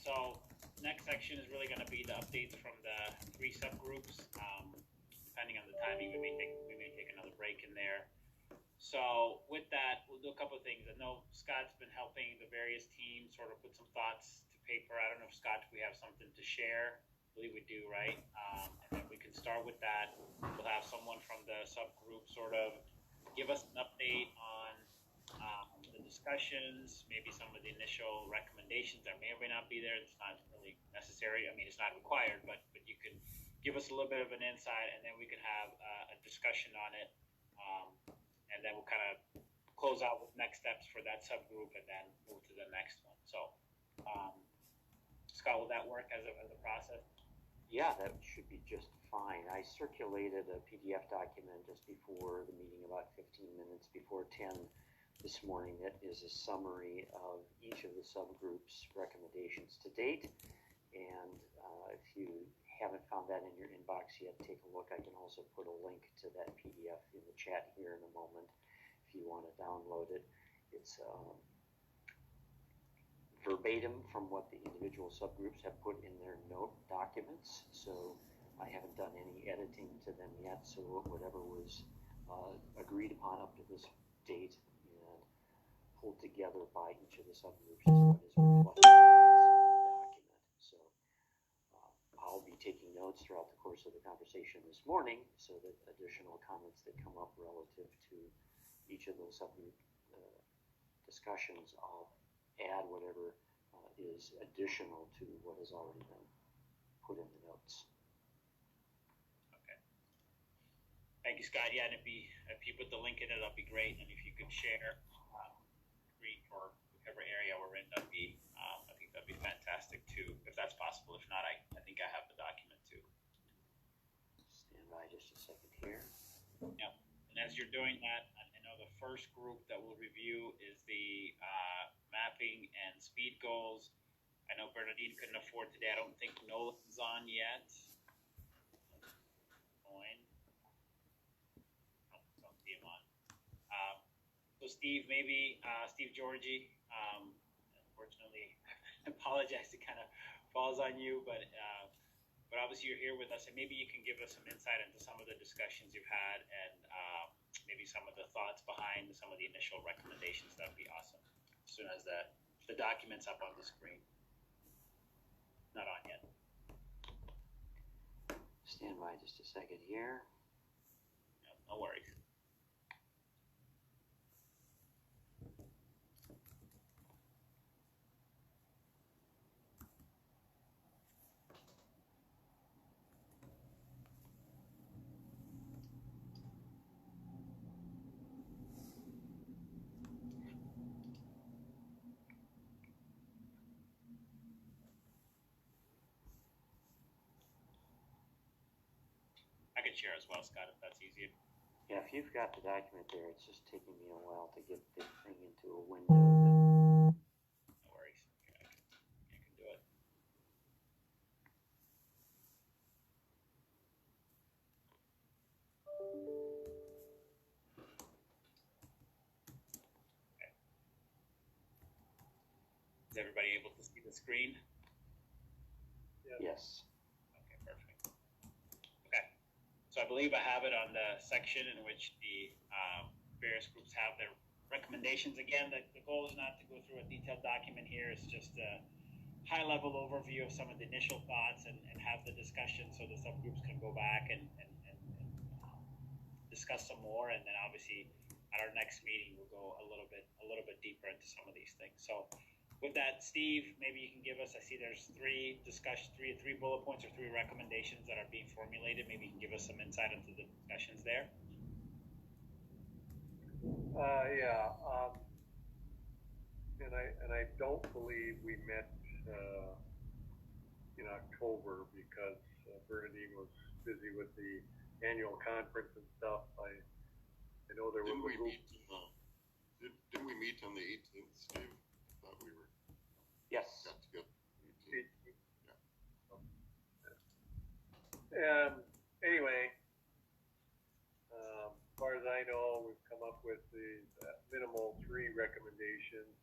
So next section is really going to be the updates from the three subgroups. Depending on the timing, we may take another break in there. So with that, we'll do a couple of things. I know Scott's been helping the various teams sort of put some thoughts to paper. I don't know if Scott, if we have something to share. I believe we do, right? And then we can start with that. We'll have someone from the subgroup sort of give us an update on the discussions, maybe some of the initial recommendations that may or may not be there. It's not really necessary. I mean, it's not required, but you can give us a little bit of an insight, and then we can have a discussion on it. And then we'll kind of close out with next steps for that subgroup and then move to the next one. So, Scott, will that work as a process? Yeah, that should be just fine. I circulated a PDF document just before the meeting, about 15 minutes before 10 this morning. That is a summary of each of the subgroups' recommendations to date. And if you haven't found that in your inbox yet, take a look. I can also put a link to that PDF in the chat here in a moment if you want to download it. It's verbatim from what the individual subgroups have put in their note documents, so I haven't done any editing to them yet, so whatever was agreed upon up to this date and pulled together by each of the subgroups is what is reflected in this document. So I'll be taking notes throughout the course of the conversation this morning so that additional comments that come up relative to each of those subgroup discussions, I'll add whatever is additional to what has already been put in the notes. Okay. Thank you, Scott. Yeah, and if you put the link in it, that'll be great. And if you could share screen for whichever area we're in, that'd be I think that'd be fantastic too, if that's possible. If not, I think I have the document too. Stand by just a second here. Yeah. And as you're doing that, I know the first group that we'll review is the mapping and speed goals. I know Bernadine couldn't afford today. I don't think Nolan's on yet. Join. Don't see him on. So Steve, maybe Steve Georgie. Unfortunately, I apologize. It kind of falls on you, but obviously you're here with us, and maybe you can give us some insight into some of the discussions you've had, and maybe some of the thoughts behind some of the initial recommendations. That would be awesome. As soon as the document's up on the screen. Not on yet. Stand by just a second here. No worries. I could share as well, Scott, if that's easier. Yeah, if you've got the document there, it's just taking me a while to get the thing into a window. No worries. Okay, I can do it. Okay. Is everybody able to see the screen? Yes. Okay, perfect. Okay. So I believe I have it on the section in which the various groups have their recommendations. Again, the goal is not to go through a detailed document here. It's just a high-level overview of some of the initial thoughts and have the discussion so the subgroups can go back and discuss some more. And then obviously at our next meeting, we'll go a little bit deeper into some of these things. So with that, Steve, maybe you can give us, I see there's three bullet points or three recommendations that are being formulated. Maybe you can give us some insight into the discussions there. And I don't believe we met in October because Bernadine was busy with the annual conference and stuff. I know there didn't was a group. Didn't we meet on the 18th, Steve? I thought we were. Yes. Got together. 18th. Yeah. Anyway, as far as I know, we've come up with the minimal 3 recommendations,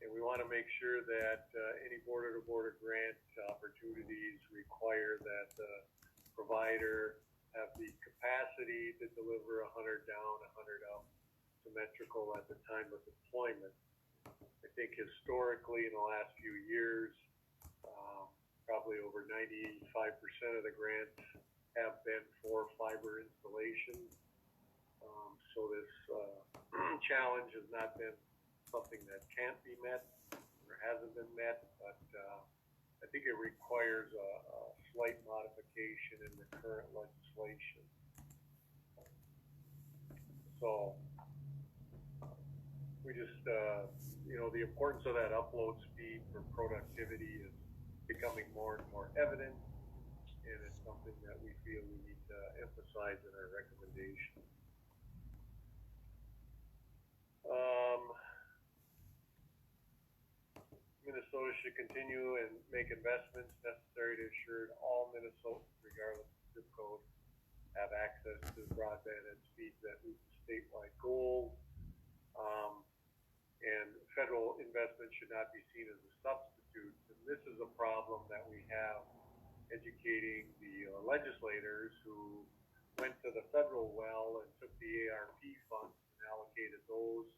and we want to make sure that any board border grant opportunities require that the provider have the capacity to deliver 100 down, 100 up, symmetrical at the time of deployment. I think historically in the last few years, probably over 95% of the grants have been for fiber installation. So this challenge has not been something that can't be met or hasn't been met, but I think it requires a slight modification in the current legislation. So we just, the importance of that upload speed for productivity is becoming more and more evident, and it's something that we feel we need to emphasize in our recommendation. Minnesota should continue and make investments necessary to ensure all Minnesotans, regardless of zip code, have access to broadband at speeds that meet the statewide goals. And federal investment should not be seen as a substitute. And this is a problem that we have educating the legislators who went to the federal well and took the ARP funds and allocated those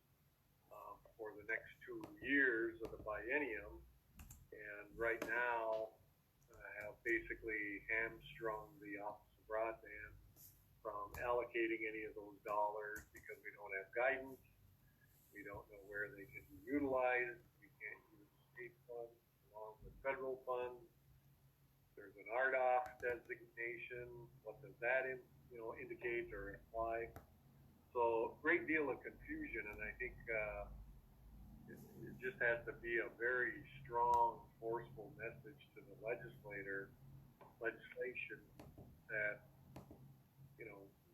for the next 2 years of the biennium, and right now have basically hamstrung the Office of Broadband from allocating any of those dollars because we don't have guidance. We don't know where they can be utilized. We can't use state funds along with federal funds. There's an RDOF designation. What does that indicate or imply? So great deal of confusion, and I think it just has to be a very strong, forceful message to the legislation that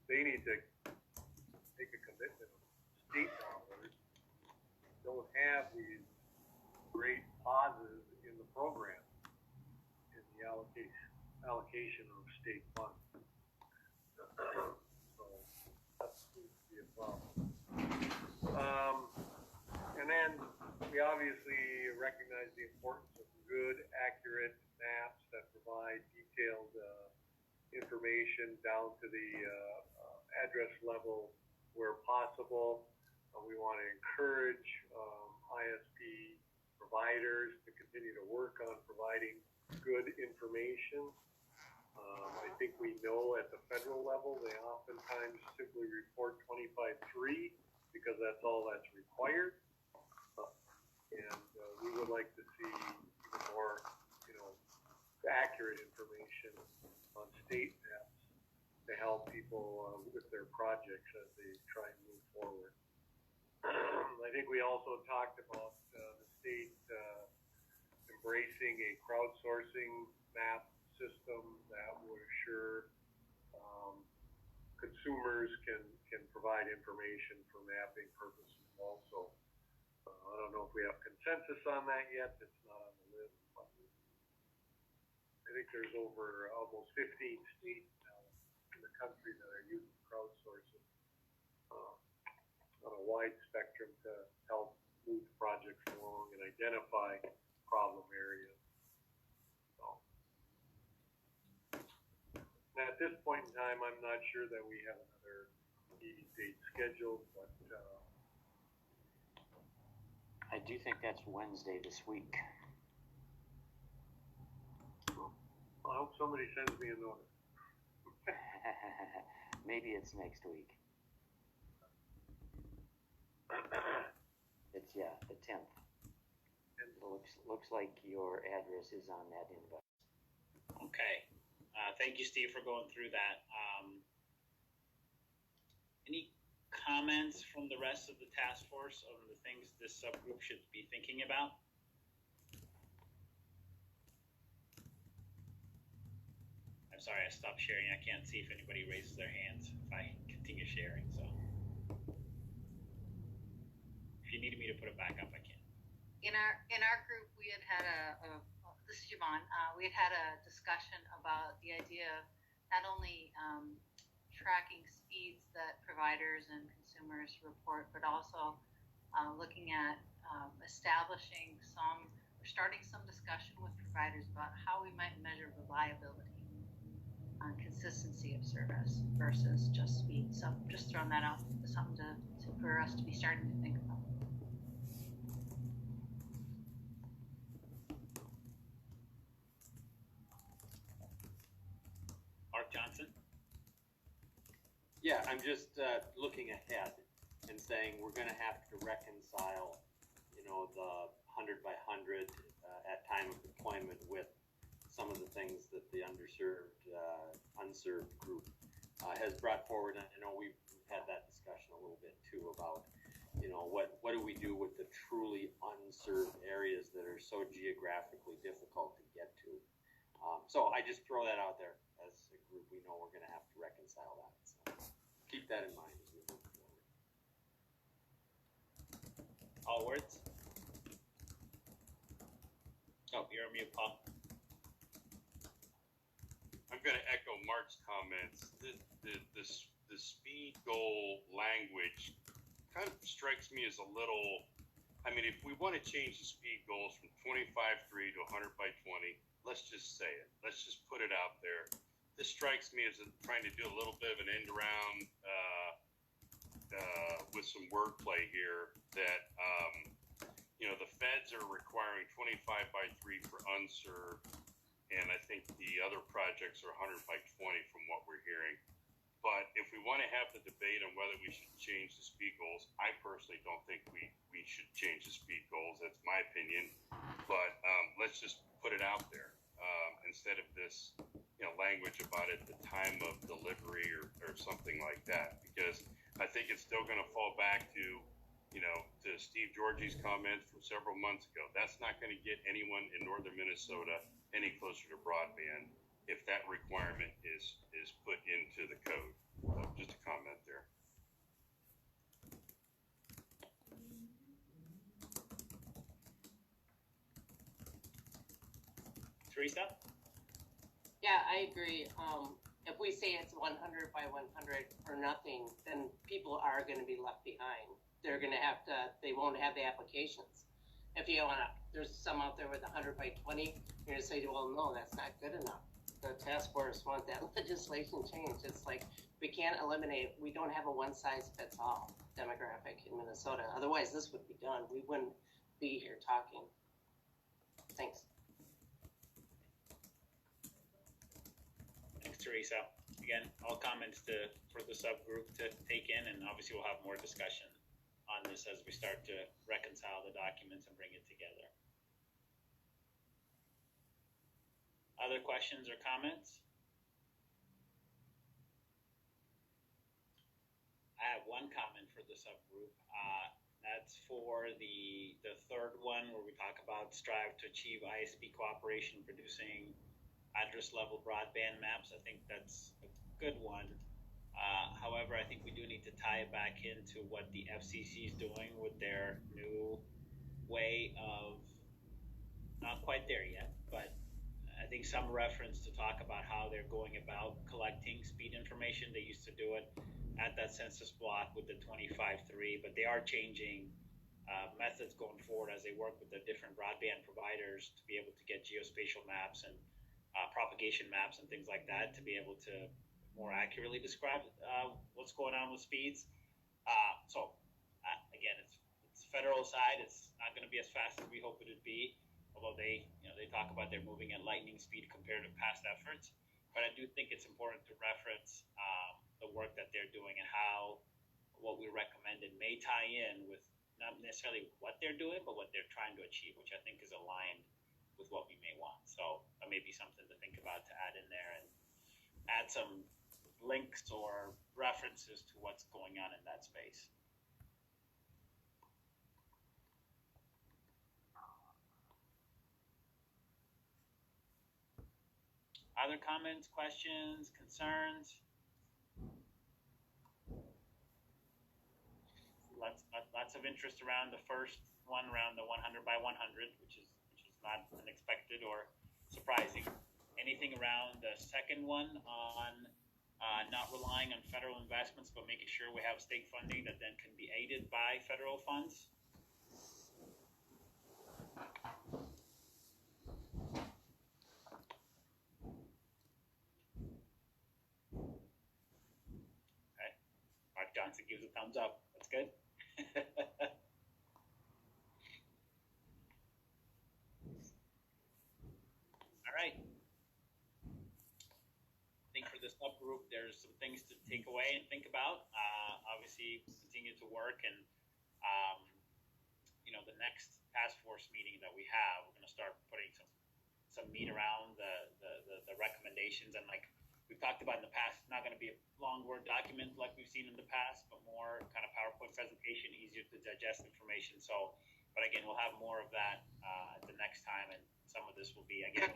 they need to make a commitment of state dollars. Don't have these great pauses in the program in the allocation of state funds. So that seems to be a problem. And then we obviously recognize the importance of good, accurate maps that provide detailed information down to the address level where possible. We want to encourage ISP providers to continue to work on providing good information. I think we know at the federal level they oftentimes simply report 25.3 because that's all that's required. And we would like to see even more, accurate information on state maps to help people with their projects as they try and move forward. I think we also talked about the state embracing a crowdsourcing map system that would assure consumers can provide information for mapping purposes also. I don't know if we have consensus on that yet. It's not on the list. But I think there's over almost 15 states now in the country that are using crowdsourcing on a wide spectrum to help move projects along and identify problem areas. So, and at this point in time, I'm not sure that we have another meeting date scheduled, but I do think that's Wednesday this week. I hope somebody sends me a notice. Maybe it's next week. It's the 10th. It looks like your address is on that invite. Okay. Thank you, Steve, for going through that. Any comments from the rest of the task force on the things this subgroup should be thinking about? I'm sorry, I stopped sharing. I can't see if anybody raises their hands if I continue sharing. So if you needed me to put it back up, I can. In our group, we had this is Yvonne. We had a discussion about the idea of not only tracking speeds that providers and consumers report, but also looking at establishing some we're starting some discussion with providers about how we might measure reliability on consistency of service versus just speed. So just throwing that out, something for us to be starting to think about. Mark Johnson? Yeah, I'm just looking ahead and saying we're going to have to reconcile, the 100 by 100 at time of deployment with some of the things that the Unserved group has brought forward. And I know we've had that discussion a little bit too about, what do we do with the truly unserved areas that are so geographically difficult to get to. So I just throw that out there as a group. We know we're going to have to reconcile that. So keep that in mind as we move forward. All words? Oh, you're on mute, Paul. I'm going to echo Mark's comments. The speed goal language kind of strikes me as a little. I mean, if we want to change the speed goals from 25.3 to 100 by 20, let's just say it. Let's just put it out there. This strikes me as trying to do a little bit of an end around with some wordplay here that, the feds are requiring 25 by 3 for unserved, and I think the other projects are 100 by 20 from what we're hearing. But if we want to have the debate on whether we should change the speed goals, I personally don't think we should change the speed goals. That's my opinion. But let's just put it out there instead of this, language about it, the time of delivery or something like that. Because I think it's still going to fall back to, to Steve Georgie's comments from several months ago. That's not going to get anyone in northern Minnesota any closer to broadband if that requirement is put into the code. Just a comment there. Teresa? Yeah, I agree. If we say it's 100 by 100 or nothing, then people are going to be left behind. They're going to they won't have the applications. If you want to, there's some out there with 100 by 20, you're going to say, well, no, that's not good enough. The task force want that legislation changed. It's like, we can't eliminate, we don't have a one size fits all demographic in Minnesota. Otherwise, this would be done. We wouldn't be here talking. Thanks. Thanks, Teresa. Again, all comments for the subgroup to take in, and obviously we'll have more discussion on this as we start to reconcile the documents and bring it together. Other questions or comments? I have one comment for the subgroup. That's for the third one where we talk about strive to achieve ISP cooperation, producing address level broadband maps. I think that's a good one. However, I think we do need to tie it back into what the FCC is doing with their new way of, not quite there yet, but I think some reference to talk about how they're going about collecting speed information. They used to do it at that census block with the 25.3, but they are changing methods going forward as they work with the different broadband providers to be able to get geospatial maps and propagation maps and things like that to be able to more accurately describe what's going on with speeds. Again, it's federal side. It's not going to be as fast as we hope it would be, although they talk about they're moving at lightning speed compared to past efforts. But I do think it's important to reference the work that they're doing and how what we recommended may tie in with not necessarily what they're doing, but what they're trying to achieve, which I think is aligned with what we may want. So that may be something to think about to add in there and add some links or references to what's going on in that space. Other comments, questions, concerns? Lots of interest around the first one, around the 100 by 100, which is not unexpected or surprising. Anything around the second one on not relying on federal investments, but making sure we have state funding that then can be aided by federal funds? Johnson gives a thumbs up. That's good. All right. I think for this subgroup, there's some things to take away and think about. Obviously, continue to work, and the next task force meeting that we have, we're going to start putting some meat around the recommendations. And like we've talked about in the past, it's not going to be a long Word document like we've seen in the past, but more kind of PowerPoint presentation, easier to digest information. So, but again, we'll have more of that the next time, and some of this will be, again,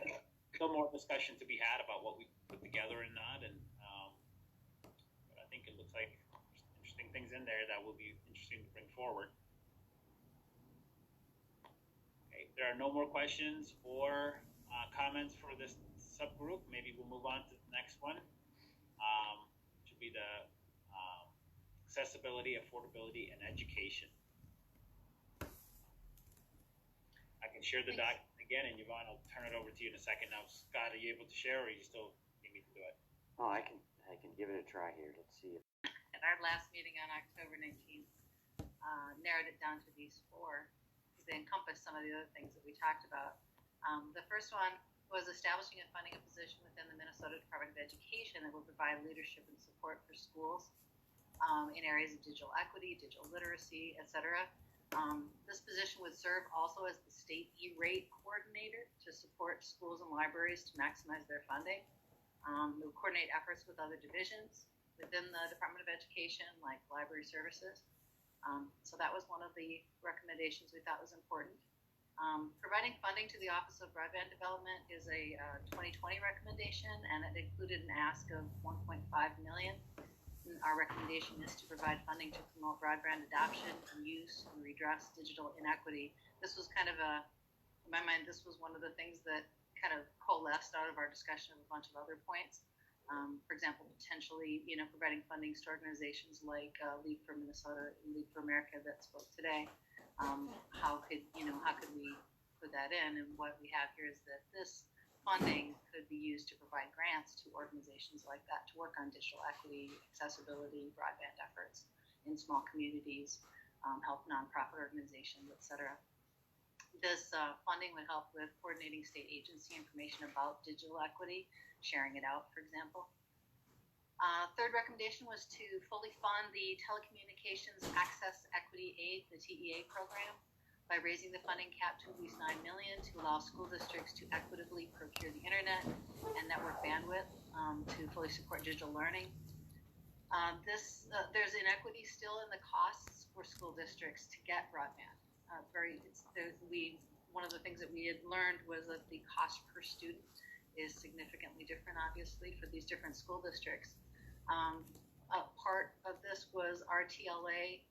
still more discussion to be had about what we put together and not. And but I think it looks like there's interesting things in there that will be interesting to bring forward. Okay, if there are no more questions or comments for this subgroup, maybe we'll move on to the next one. Should be the accessibility, affordability, and education. I can share the document again, and Yvonne, I'll turn it over to you in a second. Now, Scott, are you able to share, or you still need me to do it? Oh, I can give it a try here. Let's see. At our last meeting on October 19th, narrowed it down to these four because they encompass some of the other things that we talked about. The first one was establishing and funding a position within the Minnesota Department of Education that will provide leadership and support for schools in areas of digital equity, digital literacy, etc. This position would serve also as the state E-rate coordinator to support schools and libraries to maximize their funding. It would coordinate efforts with other divisions within the Department of Education, like library services. So that was one of the recommendations we thought was important. Providing funding to the Office of Broadband Development is a 2020 recommendation, and it included an ask of $1.5 million. And our recommendation is to provide funding to promote broadband adoption and use and redress digital inequity. This was kind of in my mind, this was one of the things that kind of coalesced out of our discussion of a bunch of other points. For example, potentially, providing funding to organizations like Leap for Minnesota and Leap for America that spoke today. How could we put that in? And what we have here is that this funding could be used to provide grants to organizations like that to work on digital equity, accessibility, broadband efforts in small communities, help nonprofit organizations, etc. This funding would help with coordinating state agency information about digital equity, sharing it out, for example. Third recommendation was to fully fund the Telecommunications Access Equity Aid, the TEA program, by raising the funding cap to at least $9 million to allow school districts to equitably procure the internet and network bandwidth to fully support digital learning. There's inequity still in the costs for school districts to get broadband. One of the things that we had learned was that the cost per student is significantly different, obviously, for these different school districts. A part of this was RTLA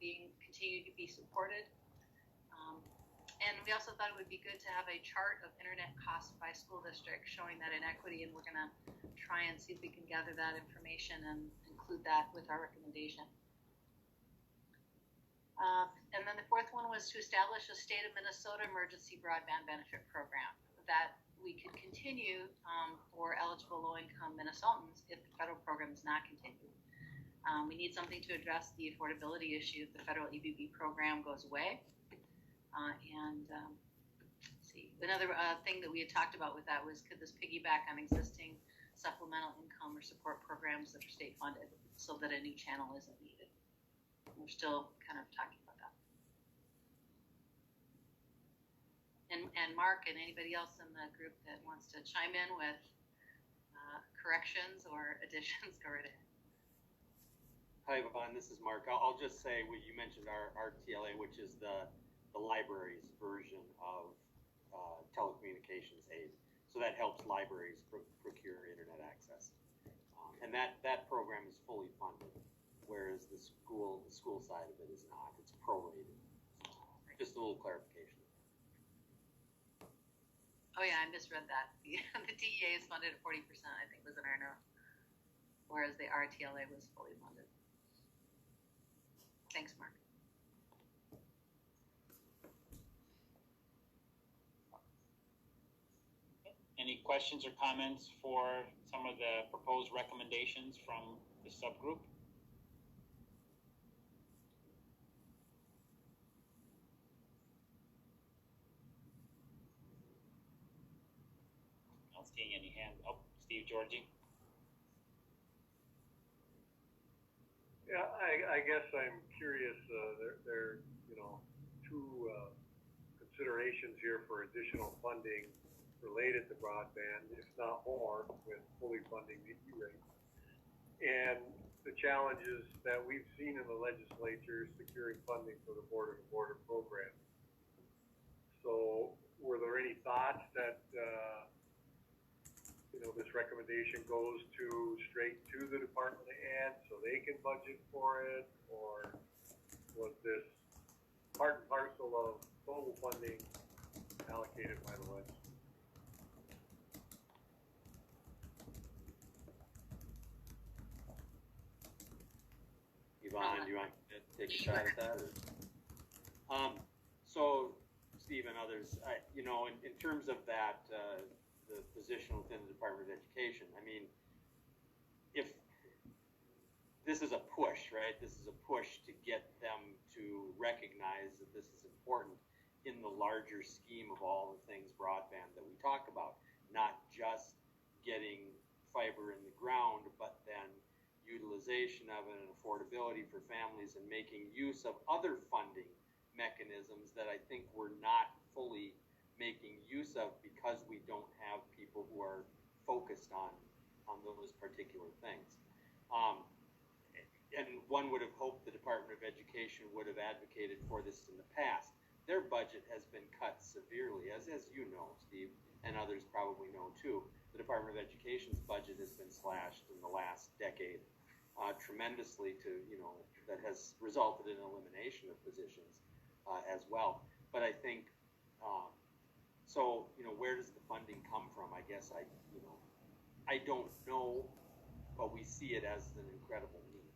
being continued to be supported. And we also thought it would be good to have a chart of internet costs by school district showing that inequity, and we're going to try and see if we can gather that information and include that with our recommendation. And then the fourth one was to establish a state of Minnesota emergency broadband benefit program that we could continue for eligible low-income Minnesotans if the federal program is not continued. We need something to address the affordability issue if the federal EBB program goes away. Let's see. Another thing that we had talked about with that was, could this piggyback on existing supplemental income or support programs that are state funded so that a new channel isn't needed? We're still kind of talking about that. And Mark and anybody else in the group that wants to chime in with corrections or additions, go right ahead. Hi, Yvonne. This is Mark. I'll just say what you mentioned, our RTLA, which is the library's version of telecommunications aid. So that helps libraries procure internet access. And that program is fully funded, whereas the school side of it is not. It's prorated. Just a little clarification. Oh yeah, I misread that. The DEA is funded at 40%, I think was in our note, whereas the RTLA was fully funded. Thanks, Mark. Any questions or comments for some of the proposed recommendations from the subgroup? Not seeing any hands. Oh, Steve Georgie. Yeah, I guess I'm curious. There, two considerations here for additional funding related to broadband, if not more, with fully funding the E-rate. And the challenges that we've seen in the legislature securing funding for the border-to-border program. So, were there any thoughts that this recommendation goes straight to the Department of Ed so they can budget for it, or was this part and parcel of total funding allocated by the legislature? Yvonne, do you want to take a shot at that? So, Steve and others, in terms of that, the position within the Department of Education, I mean, if this is a push, right? This is a push to get them to recognize that this is important in the larger scheme of all the things broadband that we talk about, not just getting fiber in the ground, but then utilization of it and affordability for families and making use of other funding mechanisms that I think we're not fully making use of because we don't have people who are focused on those particular things. And one would have hoped the Department of Education would have advocated for this in the past. Their budget has been cut severely, as you know, Steve, and others probably know too. The Department of Education's budget has been slashed in the last decade tremendously that has resulted in elimination of positions as well. But I think, where does the funding come from? I guess I don't know, but we see it as an incredible need.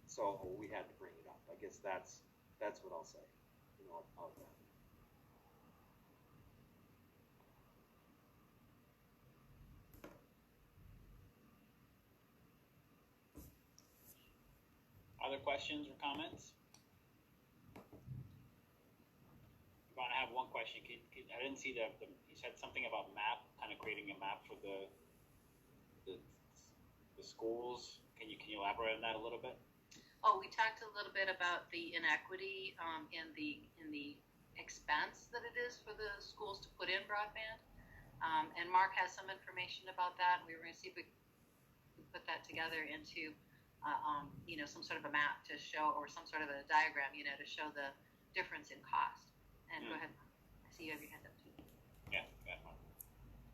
So we had to bring it up. I guess that's what I'll say. About that. Other questions or comments? You want to have one question? I didn't see you said something about map, kind of creating a map for the schools. Can you elaborate on that a little bit? Oh, we talked a little bit about the inequity in the expense that it is for the schools to put in broadband. And Mark has some information about that. We were going to see if we could put that together into some sort of a map to show, or some sort of a diagram, to show the difference in cost. And go ahead, I see you have your hand up too. Yeah, go ahead, Mark.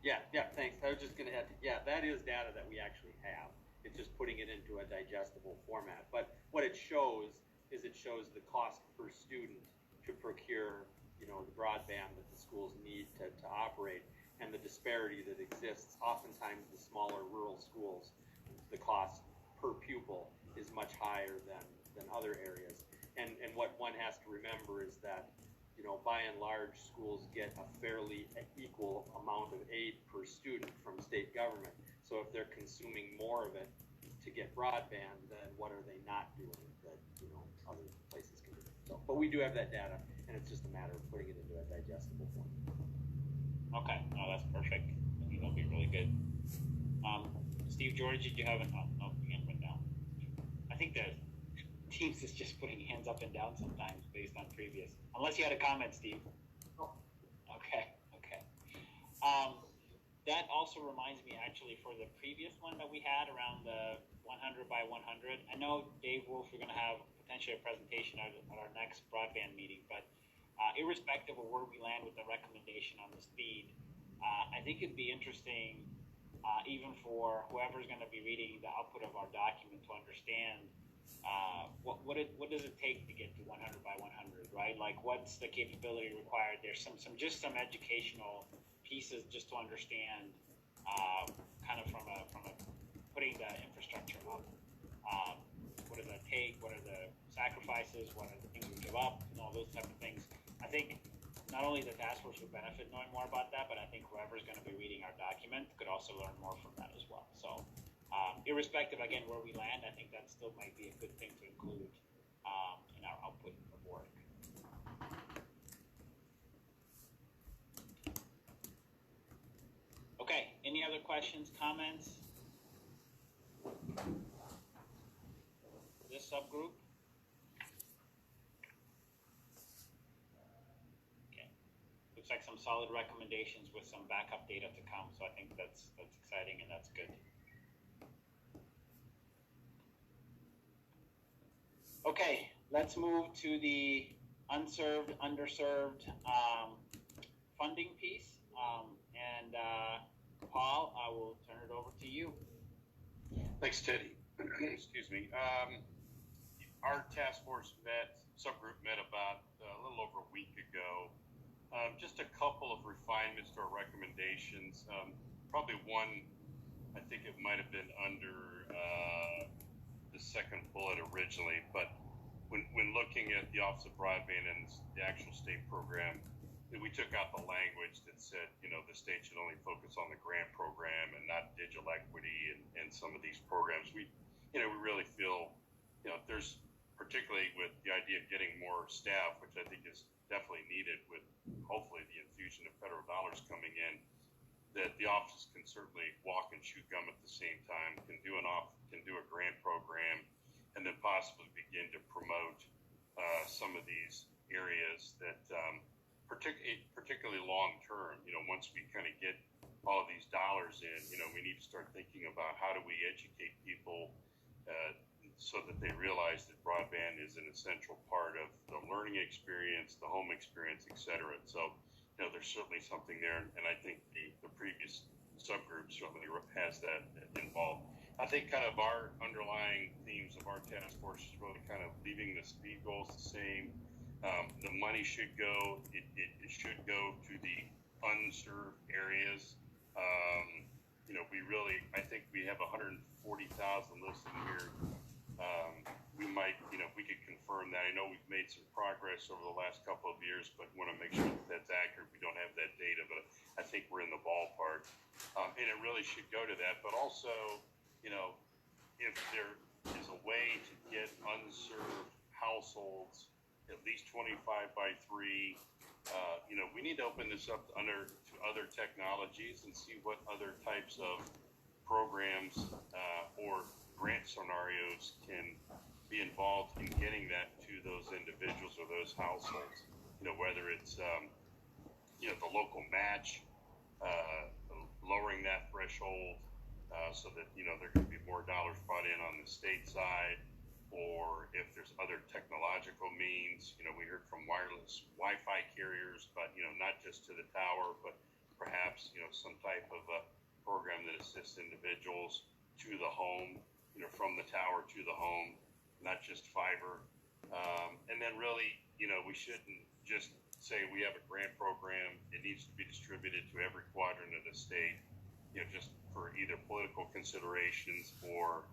Yeah, thanks. I was just going to add, that is data that we actually have. It's just putting it into a digestible format. But what it shows is the cost per student to procure, the broadband that the schools need to operate, and the disparity that exists. Oftentimes, the smaller rural schools, the cost per pupil is much higher than other areas. And what one has to remember is that, by and large, schools get a fairly equal amount of aid per student from state government. So if they're consuming more of it to get broadband, then what are they not doing that other places can do? So, but we do have that data, and it's just a matter of putting it into a digestible form. Okay, no, that's perfect. I think that'll be really good. Steve George, did you have an? Oh, your hand went down. I think the Teams is just putting hands up and down sometimes based on previous. Unless you had a comment, Steve. Oh. Okay. That also reminds me, actually, for the previous one that we had around the 100 by 100. I know, Dave Wolf, we're going to have potentially a presentation at our next broadband meeting, but irrespective of where we land with the recommendation on the speed, I think it'd be interesting, even for whoever's going to be reading the output of our document, to understand what does it take to get to 100 by 100, right? Like, what's the capability required? There's some educational pieces just to understand, kind of from a putting the infrastructure up. What does that take? What are the sacrifices? What are the things we give up? And all those type of things. I think not only the task force would benefit knowing more about that, but I think whoever's going to be reading our document could also learn more from that as well. So, irrespective, again, where we land, I think that still might be a good thing to include in our output of work. Okay, Any other questions, comments? This subgroup? Okay. Looks like some solid recommendations with some backup data to come, so I think that's exciting and that's good. Okay, let's move to the unserved, underserved funding piece. Paul, I will turn it over to you. Thanks, Teddy. Excuse me. Our task force subgroup met about a little over a week ago. Just a couple of refinements to our recommendations. Probably one, I think it might have been under the second bullet originally, but when looking at the Office of Broadband and the actual state program, we took out the language that said, the state should only focus on the grant program and not digital equity and some of these programs. We really feel, there's particularly with the idea of getting more staff, which I think is definitely needed with hopefully the infusion of federal dollars coming in, that the office can certainly walk and chew gum at the same time, can do a grant program, and then possibly begin to promote some of these areas that particularly long term, once we kind of get all of these dollars in, we need to start thinking about how do we educate people so that they realize that broadband is an essential part of the learning experience, the home experience, et cetera. So, there's certainly something there, and I think the previous subgroup certainly has that involved. I think kind of our underlying themes of our task force is really kind of leaving the speed goals the same. The money should go, it should go to the unserved areas. I think we have 140,000 listed here. We might, we could confirm that. I know we've made some progress over the last couple of years, but want to make sure that that's accurate. We don't have that data, but I think we're in the ballpark. And it really should go to that. But also, if there is a way to get unserved households at least 25 by 3, we need to open this up to other technologies and see what other types of programs or grant scenarios can be involved in getting that to those individuals or those households. Whether it's the local match, lowering that threshold so that there can be more dollars brought in on the state side, or if there's other technological means. We heard from wireless Wi-Fi carriers, but not just to the tower, but perhaps some type of a program that assists individuals to the home, from the tower to the home, not just fiber. And then really, we shouldn't just say we have a grant program. It needs to be distributed to every quadrant of the state, just for either political considerations or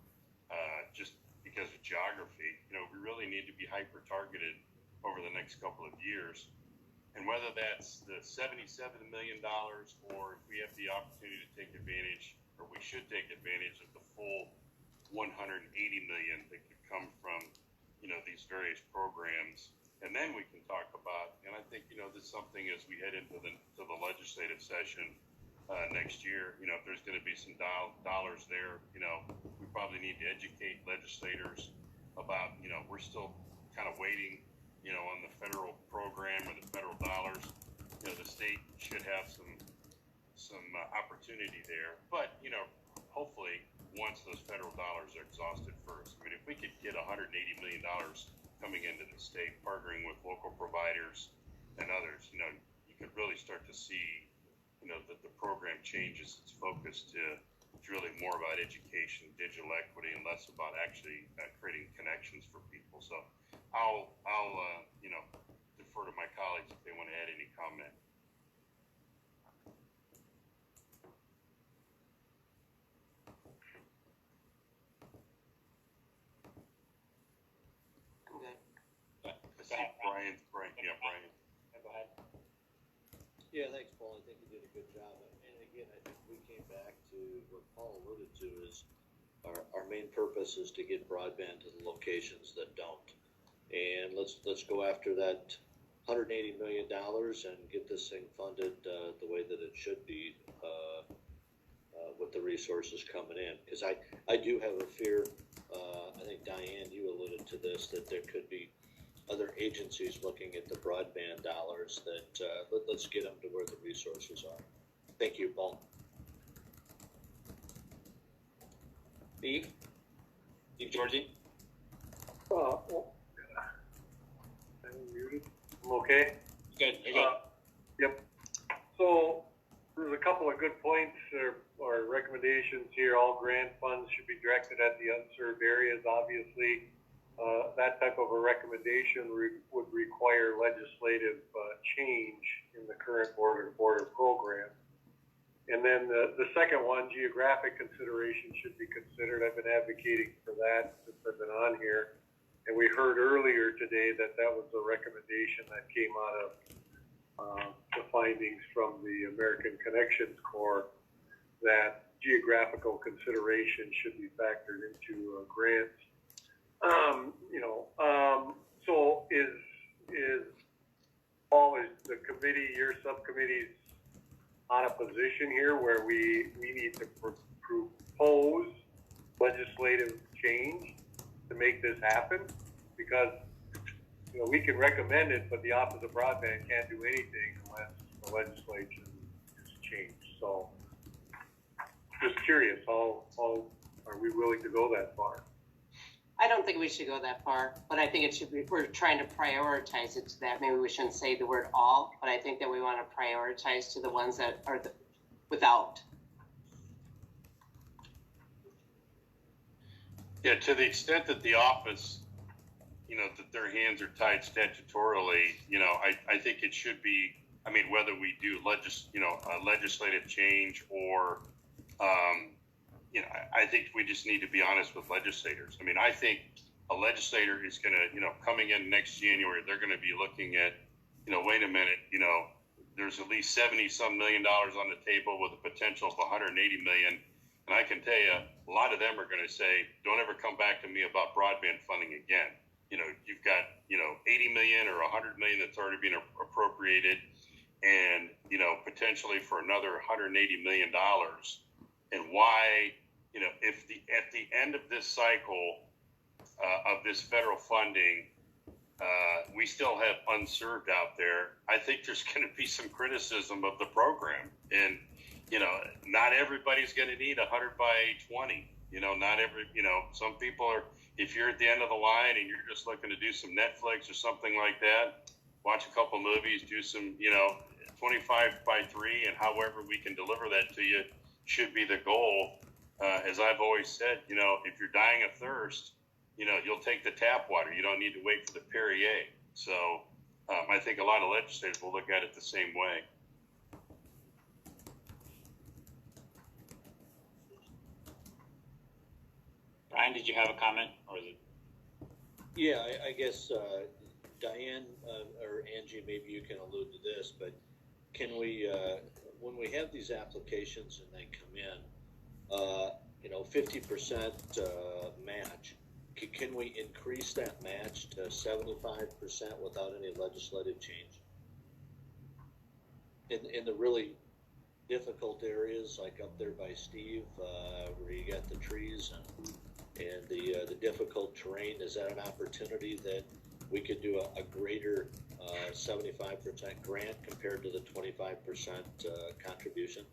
just because of geography. We really need to be hyper-targeted over the next couple of years. And whether that's the $77 million or if we have the opportunity to take advantage, or we should take advantage of the full $180 million that could come from, these various programs. And then we can talk about, and I think, this is something as we head into the legislative session next year, if there's going to be some dollars there, we probably need to educate legislators about, we're still kind of waiting, on the federal program or the federal dollars. The state should have some opportunity there, but, hopefully once those federal dollars are exhausted first. I mean, if we could get $180 million coming into the state, partnering with local providers and others, you could really start to see, that the program changes its focus to really more about education, digital equity, and less about actually creating connections for people. So I'll defer to my colleagues if they want to add any comment. Okay. Brian. Yeah, Brian. Go ahead. Yeah, thanks, Paul. I think you did a good job. And again, I think we came back to what Paul alluded to is our main purpose is to get broadband to the locations that don't. And let's go after that $180 million and get this thing funded the way that it should be. with the resources coming in. Because I do have a fear, I think Diane, you alluded to this, that there could be other agencies looking at the broadband dollars that, let's get them to where the resources are. Thank you, Paul. Steve Georgie? Well, I'm muted. I'm okay. Good. You're good. Yep. So there's a couple of good points or recommendations here. All grant funds should be directed at the unserved areas. Obviously, that type of a recommendation would require legislative change in the current border program. And then the second one, geographic consideration should be considered. I've been advocating for that since I've been on here. And we heard earlier today that that was a recommendation that came out of the findings from the American Connections Corps, that geographical consideration should be factored into grants. So is Paul, is the committee, your subcommittee's on a position here where we need to propose legislative change to make this happen? Because we can recommend it, but the Office of Broadband can't do anything unless the legislation is changed. So just curious, how are we willing to go that far? I don't think we should go that far, but I think it should be, we're trying to prioritize it to that. Maybe we shouldn't say the word all, but I think that we want to prioritize to the ones that are without. Yeah, to the extent that the office, that their hands are tied statutorily, I think it should be, whether we do a legislative change or, I think we just need to be honest with legislators. I think a legislator is going to, coming in next January, they're going to be looking at, wait a minute, there's at least $70-some million on the table with a potential of 180 million. And I can tell you, a lot of them are going to say, don't ever come back to me about broadband funding again. You've got, 80 million or 100 million that's already been appropriated, and, potentially for another $180 million. And why, if at the end of this cycle of this federal funding, we still have unserved out there, I think there's going to be some criticism of the program. And, not everybody's going to need 100 by 20. Not every, some people are, if you're at the end of the line and you're just looking to do some Netflix or something like that, watch a couple movies, do some, 25 by 3, and however we can deliver that to you should be the goal. As I've always said, if you're dying of thirst, you'll take the tap water. You don't need to wait for the Perrier. So I think a lot of legislators will look at it the same way. Brian, did you have a comment, or is it? Yeah, I guess Diane or Angie, maybe you can allude to this, but can we, when we have these applications and they come in, 50% match, can we increase that match to 75% without any legislative change? In the really difficult areas, like up there by Steve, where you got the trees and the difficult terrain, is that an opportunity that we could do a greater 75% grant compared to the 25% contribution?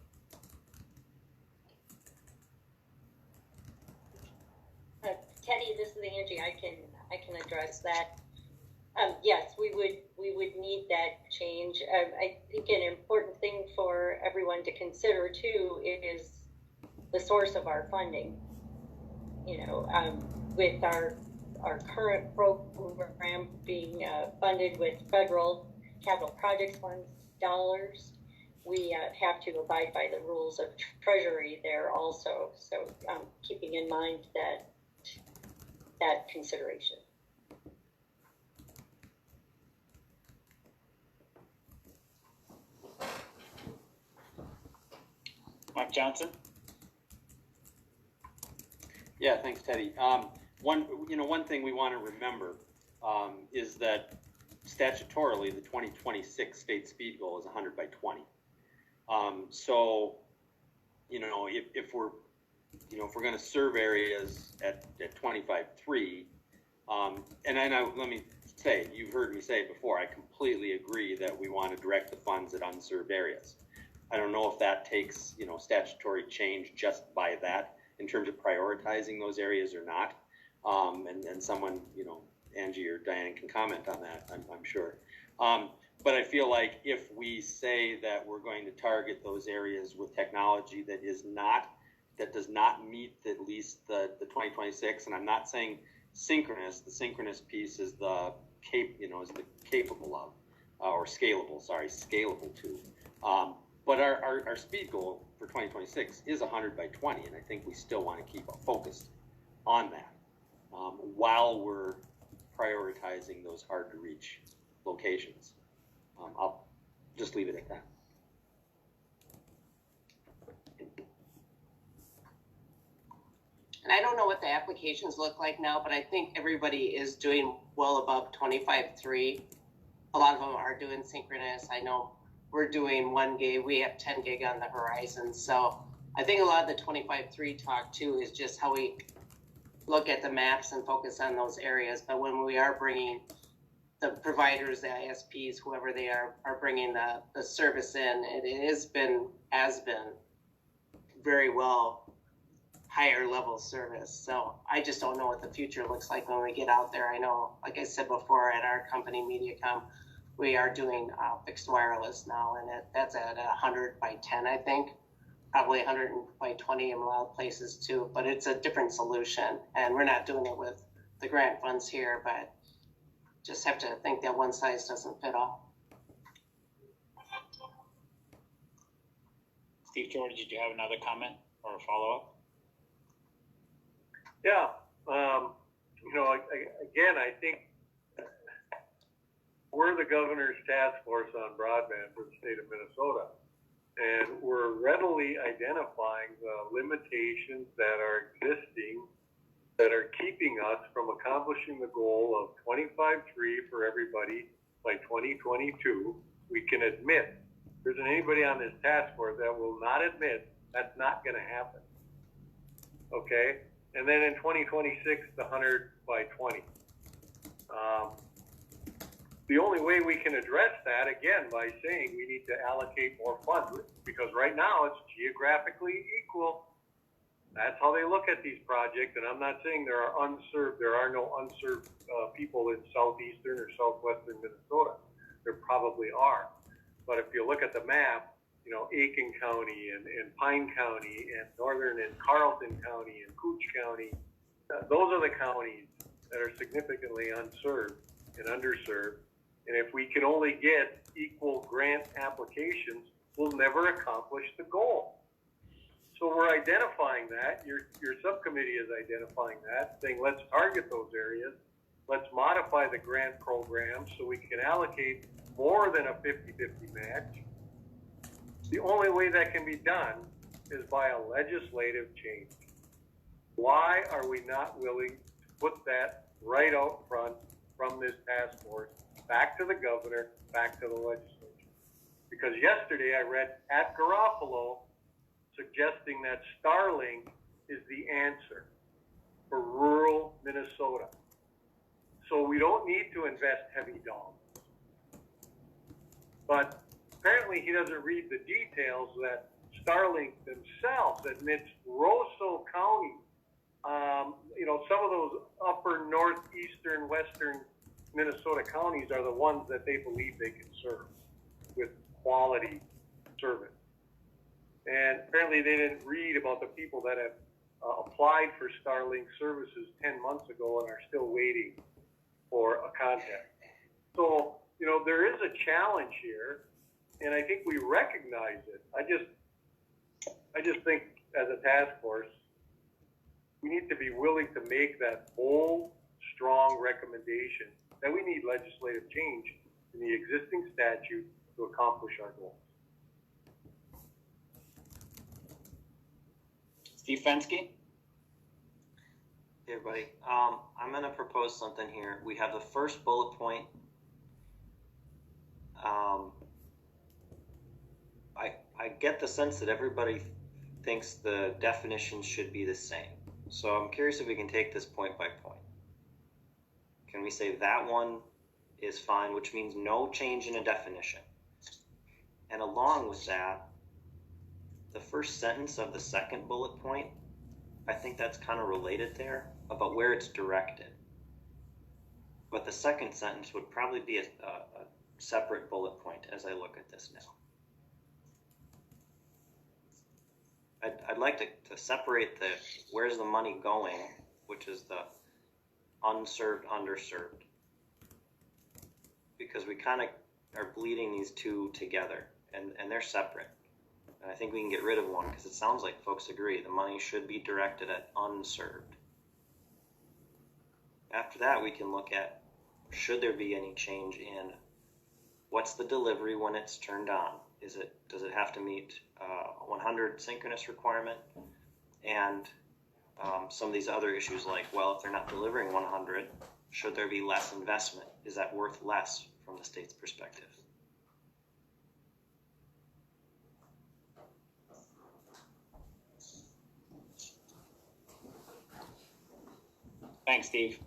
Teddy, this is Angie. I can address that. Yes, we would need that change. I think an important thing for everyone to consider too is the source of our funding. With our current program being funded with federal capital projects funds dollars, we have to abide by the rules of Treasury there also. So keeping in mind that consideration. Mark Johnson? Yeah, thanks, Teddy. One thing we want to remember is that statutorily, the 2026 state speed goal is 100 by 20. So, if we're going to serve areas at 25.3, and I know, let me say, you've heard me say it before, I completely agree that we want to direct the funds at unserved areas. I don't know if that takes, statutory change just by that in terms of prioritizing those areas or not. And someone, Angie or Diane can comment on that, I'm sure. But I feel like if we say that we're going to target those areas with technology that does not meet at least the 2026, and I'm not saying synchronous, the synchronous piece is the capable of, or scalable to. But our speed goal for 2026 is 100 by 20, and I think we still want to keep focused on that while we're prioritizing those hard to reach locations. I'll just leave it at that. And I don't know what the applications look like now, but I think everybody is doing well above 25.3. A lot of them are doing synchronous. I know we're doing 1 gig. We have 10 gig on the horizon. So I think a lot of the 25.3 talk too is just how we look at the maps and focus on those areas. But when we are bringing the providers, the ISPs, whoever they are bringing the service in, it has been very well higher level service. So I just don't know what the future looks like when we get out there. I know, like I said before, at our company, MediaCom, we are doing fixed wireless now, and that's at 100 by 10, I think. Probably 100 by 20 in a lot of places too, but it's a different solution. And we're not doing it with the grant funds here, but just have to think that one size doesn't fit all. Steve George, did you have another comment or a follow-up? Yeah, again, I think we're the governor's task force on broadband for the state of Minnesota, and we're readily identifying the limitations that are existing that are keeping us from accomplishing the goal of 25.3 for everybody by 2022. We can admit, there isn't anybody on this task force that will not admit that's not going to happen. Okay? And then in 2026, the 100 by 20. The only way we can address that, again, by saying we need to allocate more funds, because right now it's geographically equal. That's how they look at these projects, and I'm not saying there are no unserved people in southeastern or southwestern Minnesota. There probably are. But if you look at the map, Aiken County and Pine County and Northern and Carlton County and Cooch County, those are the counties that are significantly unserved and underserved. And if we can only get equal grant applications, we'll never accomplish the goal. So we're identifying that. Your subcommittee is identifying that, saying let's target those areas. Let's modify the grant program so we can allocate more than a 50-50 match. The only way that can be done is by a legislative change. Why are we not willing to put that right out front from this task force, back to the governor, back to the legislature? Because yesterday I read at Garofalo suggesting that Starlink is the answer for rural Minnesota. So we don't need to invest heavy dollars. But apparently he doesn't read the details that Starlink themselves admits Roseau County, some of those upper northeastern, western Minnesota counties are the ones that they believe they can serve with quality service. And apparently they didn't read about the people that have applied for Starlink services 10 months ago and are still waiting for a contact. So, there is a challenge here, and I think we recognize it. I just think as a task force, we need to be willing to make that bold, strong recommendation that we need legislative change in the existing statute to accomplish our goals. Steve Fensky? Hey everybody, I'm going to propose something here. We have the first bullet point. I get the sense that everybody thinks the definitions should be the same. So I'm curious if we can take this point by point. Can we say that one is fine, which means no change in a definition? And along with that, the first sentence of the second bullet point, I think that's kind of related there about where it's directed. But the second sentence would probably be a separate bullet point as I look at this now. I'd like to separate the where's the money going, which is the unserved, underserved, because we kind of are bleeding these two together, and they're separate. And I think we can get rid of one because it sounds like folks agree the money should be directed at unserved. After that, we can look at should there be any change in what's the delivery when it's turned on? Does it have to meet 100 synchronous requirement? And some of these other issues like, well, if they're not delivering 100, should there be less investment? Is that worth less from the state's perspective? Thanks, Steve.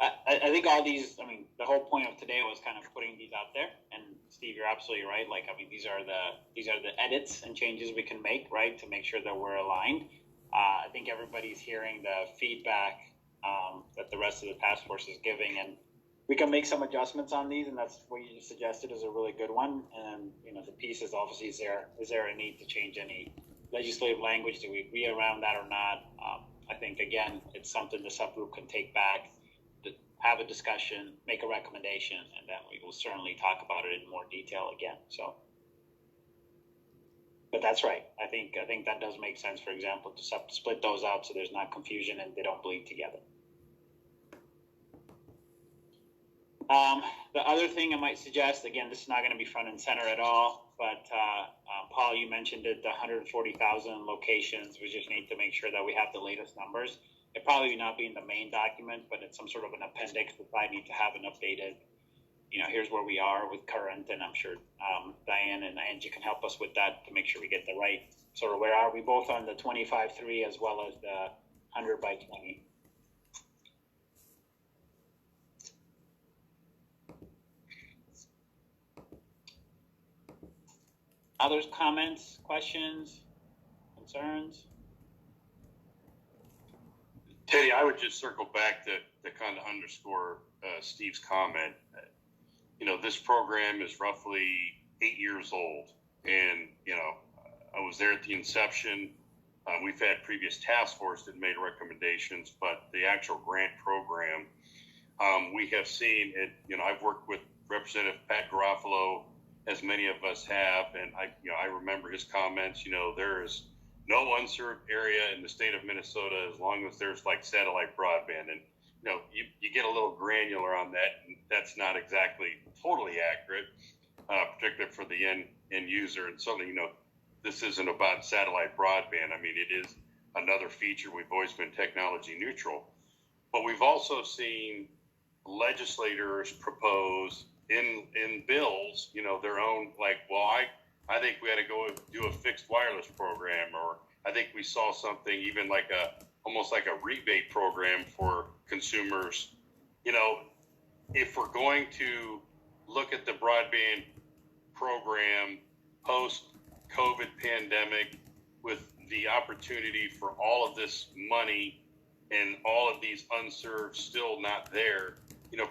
I think all these, I mean, the whole point of today was kind of putting these out there. And Steve, you're absolutely right. Like, I mean, these are the edits and changes we can make, right, to make sure that we're aligned. I think everybody's hearing the feedback that the rest of the task force is giving, and we can make some adjustments on these. And that's what you suggested is a really good one. And the piece is obviously is there a need to change any legislative language? Do we agree around that or not? I think again, it's something the subgroup can take back, have a discussion, make a recommendation, and then we will certainly talk about it in more detail again. So, but that's right. I think that does make sense. For example, to split those out so there's not confusion and they don't bleed together. The other thing I might suggest, again, this is not going to be front and center at all, but Paul, you mentioned it, the 140,000 locations. We just need to make sure that we have the latest numbers. It probably not be in the main document, but it's some sort of an appendix that I need to have an updated, here's where we are with current, and I'm sure Diane and Angie can help us with that to make sure we get the right sort of where are we both on the 25-3 as well as the 100 by 20. Others, comments, questions, concerns? Teddy, I would just circle back to kind of underscore Steve's comment. This program is roughly 8 years old, and I was there at the inception. We've had previous task force that made recommendations, but the actual grant program, we have seen it. I've worked with Representative Pat Garofalo, as many of us have, and I remember his comments. There is no unserved area in the state of Minnesota as long as there's like satellite broadband. And you get a little granular on that, and that's not exactly totally accurate, particularly for the end user. And certainly, this isn't about satellite broadband. I mean, it is another feature. We've always been technology neutral, but we've also seen legislators propose in bills, their own, like, well, I think we had to go do a fixed wireless program, or I think we saw something even like almost like a rebate program for consumers. If we're going to look at the broadband program post-COVID pandemic with the opportunity for all of this money and all of these unserved still not there,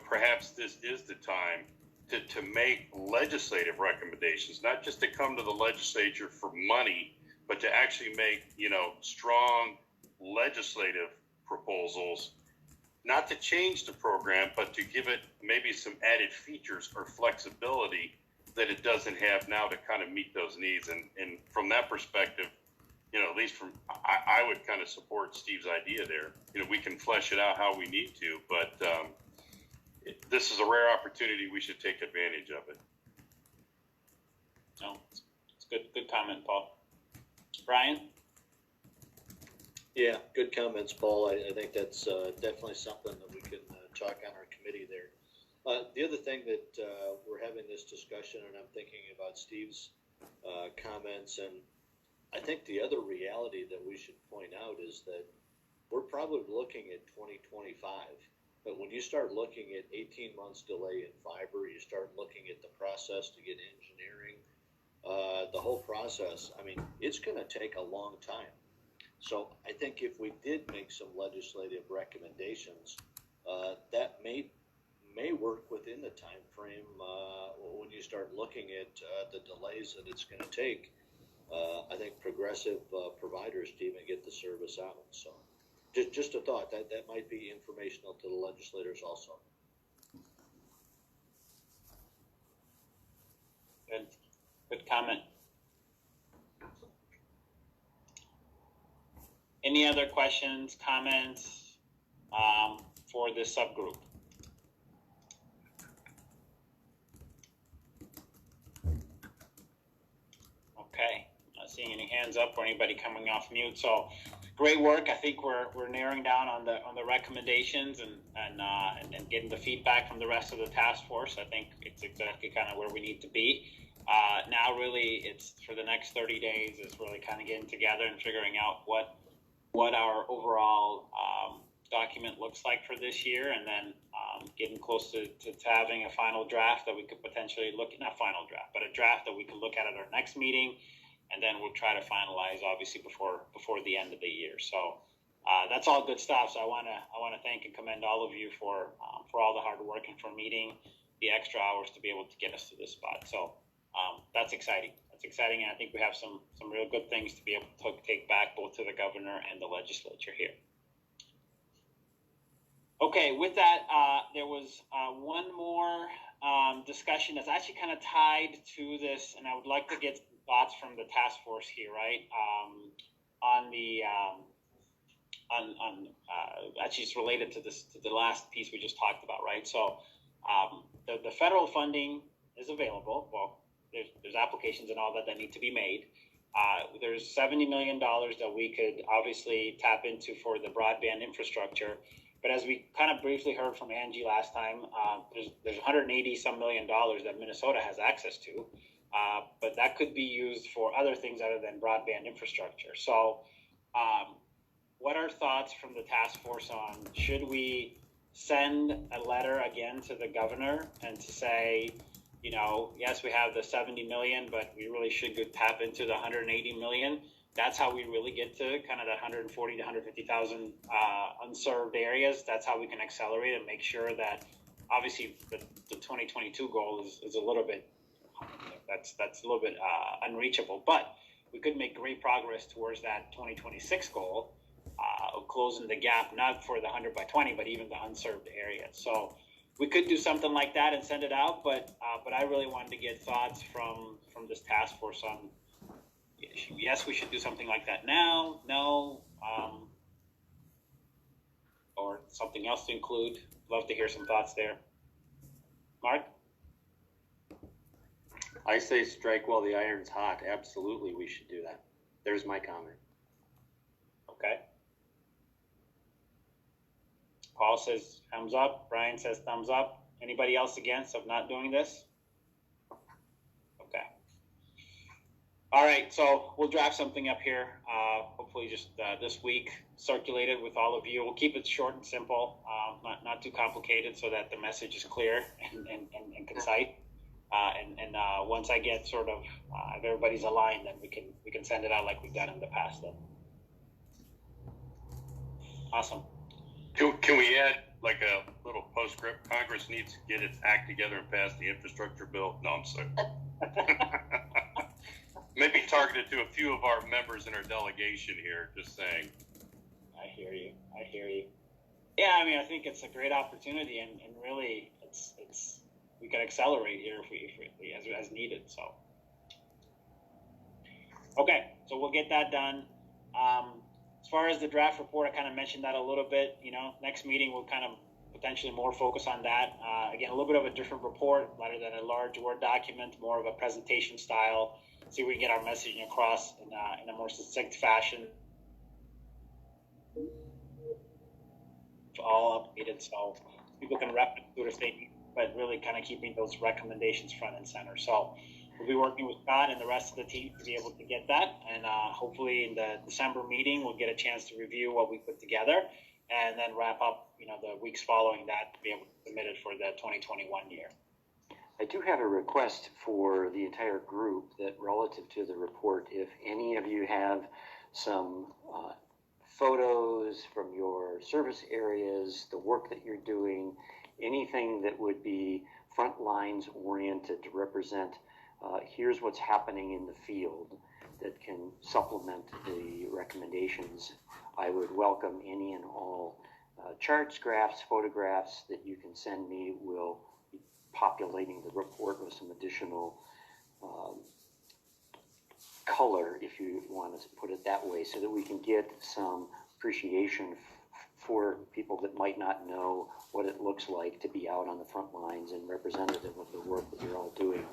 perhaps this is the time to make legislative recommendations, not just to come to the legislature for money, but to actually make, strong legislative proposals, not to change the program, but to give it maybe some added features or flexibility that it doesn't have now to kind of meet those needs. And from that perspective, at least I would kind of support Steve's idea there. We can flesh it out how we need to, but this is a rare opportunity. We should take advantage of it. No, it's good comment, Paul. Brian? Yeah, good comments, Paul. I think that's definitely something that we can talk on our committee there. The other thing that we're having this discussion, and I'm thinking about Steve's comments, and I think the other reality that we should point out is that we're probably looking at 2025. But when you start looking at 18 months delay in fiber, you start looking at the process to get engineering, the whole process, I mean, it's going to take a long time. So I think if we did make some legislative recommendations, that may work within the time frame when you start looking at the delays that it's going to take. I think progressive providers to even get the service out. So just a thought that might be informational to the legislators also. Good comment. Any other questions, comments for this subgroup? Okay, not seeing any hands up or anybody coming off mute. So great work. I think we're narrowing down on the recommendations and getting the feedback from the rest of the task force. I think it's exactly kind of where we need to be. Now really it's for the next 30 days is really kind of getting together and figuring out what our overall document looks like for this year, and then getting close to having a final draft that we could potentially look at, not final draft, but a draft that we could look at our next meeting, and then we'll try to finalize obviously before the end of the year. So that's all good stuff. So I want to thank and commend all of you for all the hard work and for meeting the extra hours to be able to get us to this spot. So that's exciting. That's exciting, and I think we have some real good things to be able to take back both to the governor and the legislature here. Okay, with that, there was one more discussion that's actually kind of tied to this, and I would like to get some thoughts from the task force here, right? Actually, it's related to the last piece we just talked about, right? So the federal funding is available. Well, there's applications and all that need to be made. There's $70 million that we could obviously tap into for the broadband infrastructure. But as we kind of briefly heard from Angie last time, there's 180 some million dollars that Minnesota has access to, but that could be used for other things other than broadband infrastructure. So what are thoughts from the task force on, should we send a letter again to the governor and to say, you know, yes, we have the 70 million, but we really should tap into the 180 million. That's how we really get to kind of that 140 to 150,000 unserved areas. That's how we can accelerate and make sure that obviously the 2022 goal is a little bit, that's a little bit unreachable, but we could make great progress towards that 2026 goal of closing the gap, not for the 100 by 20, but even the unserved areas. So we could do something like that and send it out, but I really wanted to get thoughts from this task force on, yes, we should do something like that now, no, or something else to include. Love to hear some thoughts there. Mark? I say strike while the iron's hot. Absolutely, we should do that. There's my comment. Okay. Paul says thumbs up. Brian says thumbs up. Anybody else against of not doing this? Okay. All right, so we'll draft something up here, hopefully just this week, circulate it with all of you. We'll keep it short and simple, not too complicated, so that the message is clear and concise. And once I get sort of, if everybody's aligned, then we can send it out like we've done in the past then. Awesome. Can we add like a little postscript? Congress needs to get its act together and pass the infrastructure bill. No, I'm sorry. Maybe targeted to a few of our members in our delegation here, just saying. I hear you. Yeah, I mean, I think it's a great opportunity, and really, it's we can accelerate here if we as needed. So, okay, so we'll get that done. As far as the draft report, I kind of mentioned that a little bit. You know, next meeting we'll kind of potentially more focus on that. Again, a little bit of a different report, rather than a large Word document, more of a presentation style. See if we can get our messaging across in a more succinct fashion. All updated, so people can rep it if they need, but really kind of keeping those recommendations front and center. So we'll be working with Scott and the rest of the team to be able to get that. And hopefully in the December meeting, we'll get a chance to review what we put together and then wrap up, the weeks following that to be able to submit it for the 2021 year. I do have a request for the entire group that relative to the report, if any of you have some photos from your service areas, the work that you're doing, anything that would be front lines oriented to represent here's what's happening in the field that can supplement the recommendations, I would welcome any and all charts, graphs, photographs that you can send me. Will be populating the report with some additional color, if you want to put it that way, so that we can get some appreciation for people that might not know what it looks like to be out on the front lines and representative of the work that you're all doing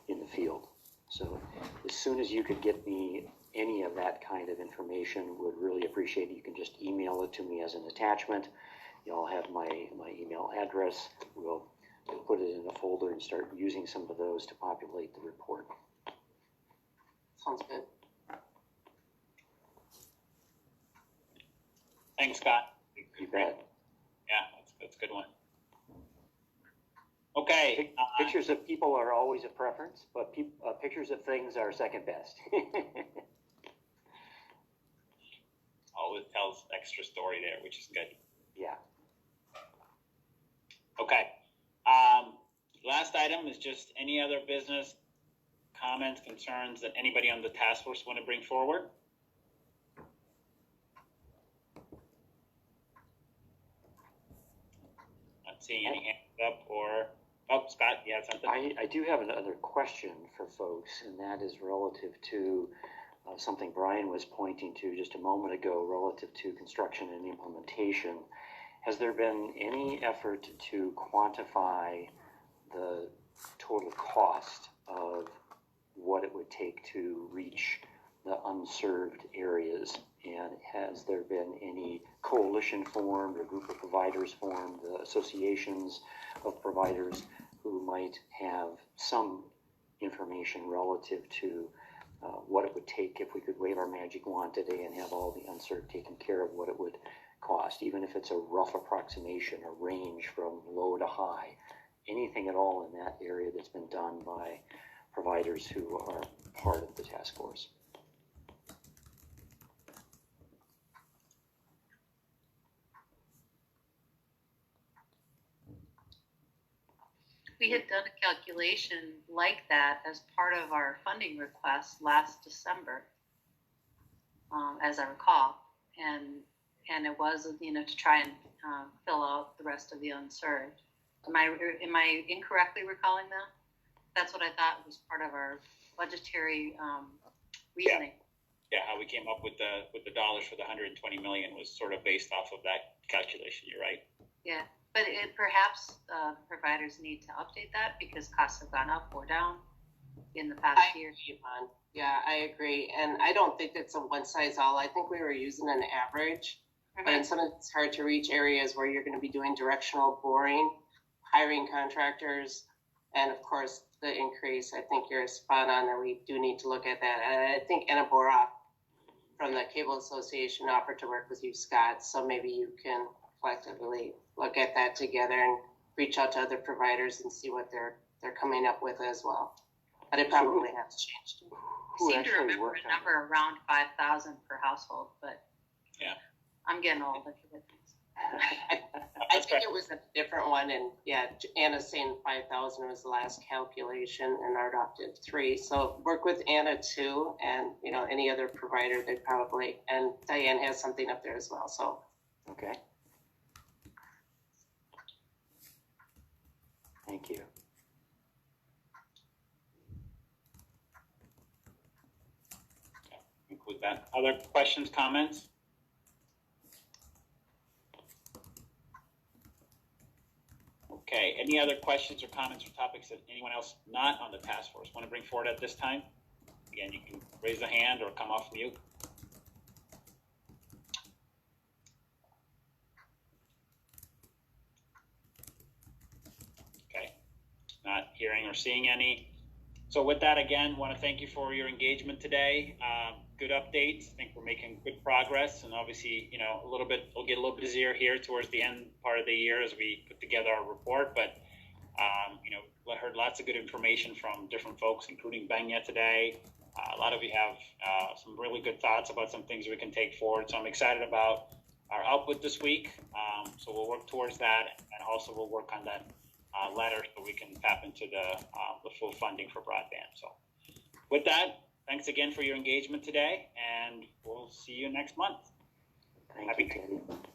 in the field. So as soon as you could get me any of that kind of information, would really appreciate it. You can just email it to me as an attachment. You'll have my email address. We'll put it in a folder and start using some of those to populate the report. Sounds good. Thanks, Scott. You bet. Yeah, that's a good one. Okay. Pictures of people are always a preference, but pictures of things are second best. Always tells extra story there, which is good. Yeah. Okay. Last item is just any other business comments, concerns that anybody on the task force want to bring forward? Not seeing any hands up or... Oh, Scott, you have something? I do have another question for folks, and that is relative to something Brian was pointing to just a moment ago relative to construction and implementation. Has there been any effort to quantify the total cost of what it would take to reach the unserved areas? And has there been any coalition formed or group of providers formed, associations of providers who might have some information relative to what it would take if we could wave our magic wand today and have all the unserved taken care of, what it would cost, even if it's a rough approximation, a range from low to high, anything at all in that area that's been done by providers who are part of the task force? We had done a calculation like that as part of our funding request last December, as I recall, and it was, to try and fill out the rest of the unserved. Am I incorrectly recalling that? That's what I thought was part of our budgetary reasoning. Yeah, how we came up with the dollars for the 120 million was sort of based off of that calculation. You're right. Yeah. But perhaps providers need to update that because costs have gone up or down in the past year. Yvonne. Yeah, I agree. And I don't think it's a one size all. I think we were using an average. Mm-hmm. And some of it's hard to reach areas where you're going to be doing directional boring, hiring contractors, and of course the increase. I think you're spot on that we do need to look at that. And I think Anna Bora from the Cable Association offered to work with you, Scott. So maybe you can collectively look at that together and reach out to other providers and see what they're coming up with as well. But it probably has changed. I seem to remember a number around 5,000 per household, but yeah, I'm getting old. I forget things. I think it was a different one, and yeah, Anna's saying 5,000 was the last calculation, and our adopted 3. So work with Anna too, and any other provider they probably, and Diane has something up there as well. So okay. Thank you. Include that. Other questions, comments? Okay. Any other questions or comments or topics that anyone else not on the task force want to bring forward at this time? Again, you can raise a hand or come off mute. Okay. Not hearing or seeing any. So with that, again, want to thank you for your engagement today. Good updates. I think we're making good progress, and obviously, we'll get a little busier here towards the end part of the year as we put together our report. But I heard lots of good information from different folks, including Benya today. A lot of you have some really good thoughts about some things we can take forward. So I'm excited about our output this week. So we'll work towards that, and also we'll work on that letter so we can tap into the full funding for broadband. So with that, thanks again for your engagement today, and we'll see you next month. Thank you, Teddy.